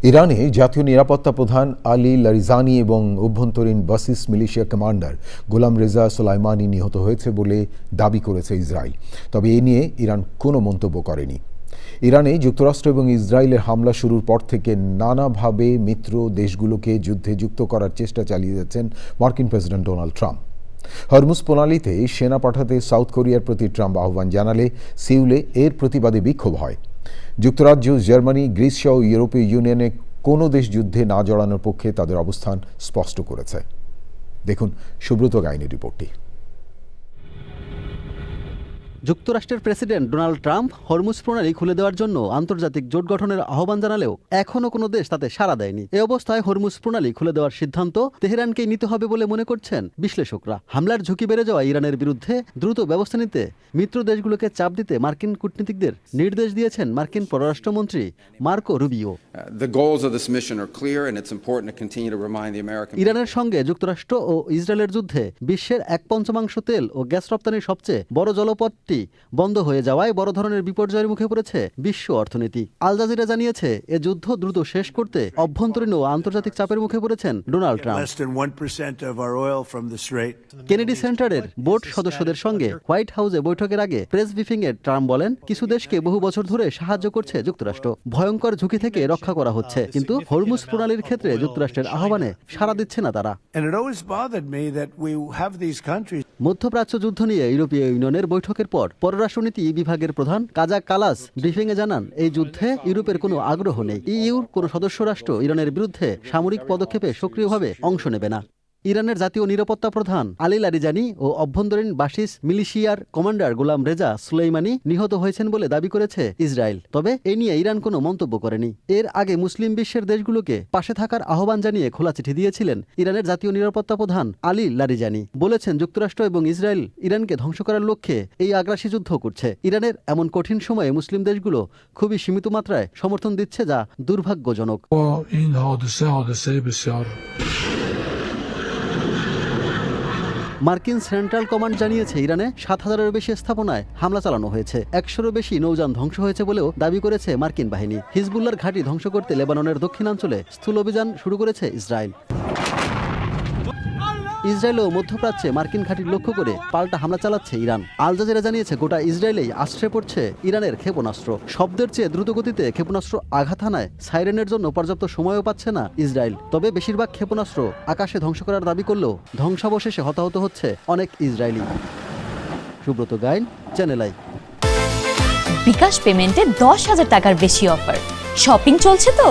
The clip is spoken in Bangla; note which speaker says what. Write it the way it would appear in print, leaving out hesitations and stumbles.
Speaker 1: ইরানে জাতীয় নিরাপত্তা প্রধান আলী লারিজানি এবং অভ্যন্তরীণ বাসিস মিলিশিয়া কমান্ডার গোলাম রেজা সোলাইমানি নিহত হয়েছে বলে দাবি করেছে ইসরায়েল। তবে এ নিয়ে ইরান কোনো মন্তব্য করেনি। ইরানে যুক্তরাষ্ট্র এবং ইসরায়েলের হামলা শুরুর পর থেকে নানাভাবে মিত্র দেশগুলোকে যুদ্ধে যুক্ত করার চেষ্টা চালিয়ে যাচ্ছেন মার্কিন প্রেসিডেন্ট ডোনাল্ড ট্রাম্প। হরমুজ প্রণালীতে সেনা পাঠাতে সাউথ কোরিয়ার প্রতি ট্রাম্প আহ্বান জানালে সিউলে এর প্রতিবাদে বিক্ষোভ হয়। যুক্তরাজ্য, জার্মানি, গ্রিস সহ ইউরোপীয় ইউনিয়নে কোনো দেশ যুদ্ধে না জড়ানোর পক্ষে তাদের অবস্থান স্পষ্ট করেছে। দেখুন সুব্রত গাইনের রিপোর্টটি।
Speaker 2: যুক্তরাষ্ট্রের প্রেসিডেন্ট ডোনাল্ড ট্রাম্প হরমুজ প্রণালী খুলে দেওয়ার জন্য আন্তর্জাতিক জোট গঠনের আহ্বান জানালেও এখনও কোনো দেশ তাতে সাড়া দেয়নি। এ অবস্থায় হরমুজ প্রণালী খুলে দেওয়ার সিদ্ধান্ত তেহরানকেই নিতে হবে বলে মনে করছেন বিশ্লেষকরা। হামলার ঝুঁকি বেড়ে যাওয়া ইরানের বিরুদ্ধে দ্রুত ব্যবস্থা নিতে মিত্র দেশগুলোকে চাপ দিতে মার্কিন কূটনীতিকদের নির্দেশ দিয়েছেন মার্কিন পররাষ্ট্রমন্ত্রী মার্কো রুবিও। ইরানের সঙ্গে যুক্তরাষ্ট্র ও ইসরায়েলের যুদ্ধে বিশ্বের 1/5 তেল ও গ্যাস রপ্তানির সবচেয়ে বড় জলপথ বন্ধ হয়ে যাওয়ায় বড় ধরনের বিপর্যয়ের মুখে পড়েছে বিশ্ব অর্থনীতি। আল জাজিরা জানিয়েছে এ যুদ্ধ দ্রুত শেষ করতে অভ্যন্তরীণ ও আন্তর্জাতিক চাপের মুখে পড়েছেন ডোনাল্ড ট্রাম্প। কেনেডি সেন্টারের বোর্ড সদস্যদের সঙ্গে হোয়াইট হাউসে বৈঠকের আগে প্রেস ব্রিফিংয়ে ট্রাম্প বলেন, কিছু দেশকে বহু বছর ধরে সাহায্য করছে যুক্তরাষ্ট্র, ভয়ঙ্কর ঝুঁকি থেকে রক্ষা করা হচ্ছে, কিন্তু হরমুজ প্রণালীর ক্ষেত্রে যুক্তরাষ্ট্রের আহ্বানে সাড়া দিচ্ছে না তারা। মধ্যপ্রাচ্য যুদ্ধ নিয়ে ইউরোপীয় ইউনিয়নের বৈঠকের পর পররাষ্ট্রনীতি বিভাগের প্রধান কাজা কালাস ব্রিফিংয়ে জানান, এই যুদ্ধে ইউরোপের কোনো আগ্রহ নেই। ইইউর কোনো সদস্য রাষ্ট্র ইরানের বিরুদ্ধে সামরিক পদক্ষেপে সক্রিয়ভাবে অংশ নেবে না। ইরানের জাতীয় নিরাপত্তা প্রধান আলী লারিজানি ও অভ্যন্তরীণ বাসিস মিলিশিয়ার কমান্ডার গোলাম রেজা সোলাইমানি নিহত হয়েছেন বলে দাবি করেছে ইসরায়েল। তবে এ নিয়ে ইরান কোনো মন্তব্য করেনি। এর আগে মুসলিম বিশ্বের দেশগুলোকে পাশে থাকার আহ্বান জানিয়ে খোলা চিঠি দিয়েছিলেন ইরানের জাতীয় নিরাপত্তা প্রধান আলী লারিজানি। বলেছেন, যুক্তরাষ্ট্র এবং ইসরায়েল ইরানকে ধ্বংস করার লক্ষ্যে এই আগ্রাসী যুদ্ধ করছে। ইরানের এমন কঠিন সময়ে মুসলিম দেশগুলো খুবই সীমিত মাত্রায় সমর্থন দিচ্ছে, যা দুর্ভাগ্যজনক। মার্কিন সেন্ট্রাল কমান্ড জানিয়েছে, ইরানে 7,000-এরও বেশি স্থাপনায় হামলা চালানো হয়েছে। 100-এরও বেশি নৌযান ধ্বংস হয়েছে বলেও দাবি করেছে মার্কিন বাহিনী। হিজবুল্লাহর ঘাঁটি ধ্বংস করতে লেবাননের দক্ষিণাঞ্চলে স্থূল অভিযান শুরু করেছে ইসরায়েল। ইসরায়েল ও মধ্যপ্রাচ্যে মার্কিন ঘাঁটি লক্ষ্য করে পাল্টা হামলা চালাচ্ছে ইরান। আল জাজিরা জানিয়েছে, গোটা ইসরায়েলেই আশ্রয় পড়ছে ইরানের ক্ষেপণাস্ত্র। শব্দের চেয়ে দ্রুতগতিতে ক্ষেপণাস্ত্র আঘাত হানায় সাইরেনের জন্য পর্যাপ্ত সময়ও পাচ্ছে না ইসরায়েল। তবে বেশিরভাগ ক্ষেপণাস্ত্র আকাশে ধ্বংস করার দাবি করলেও ধ্বংসাবশেষে হতাহত হচ্ছে অনেক Israeli. Subrata Gain, channel I.
Speaker 3: BKash পেমেন্টে 10,000 টাকার বেশি অফার। শপিং চলছে তো।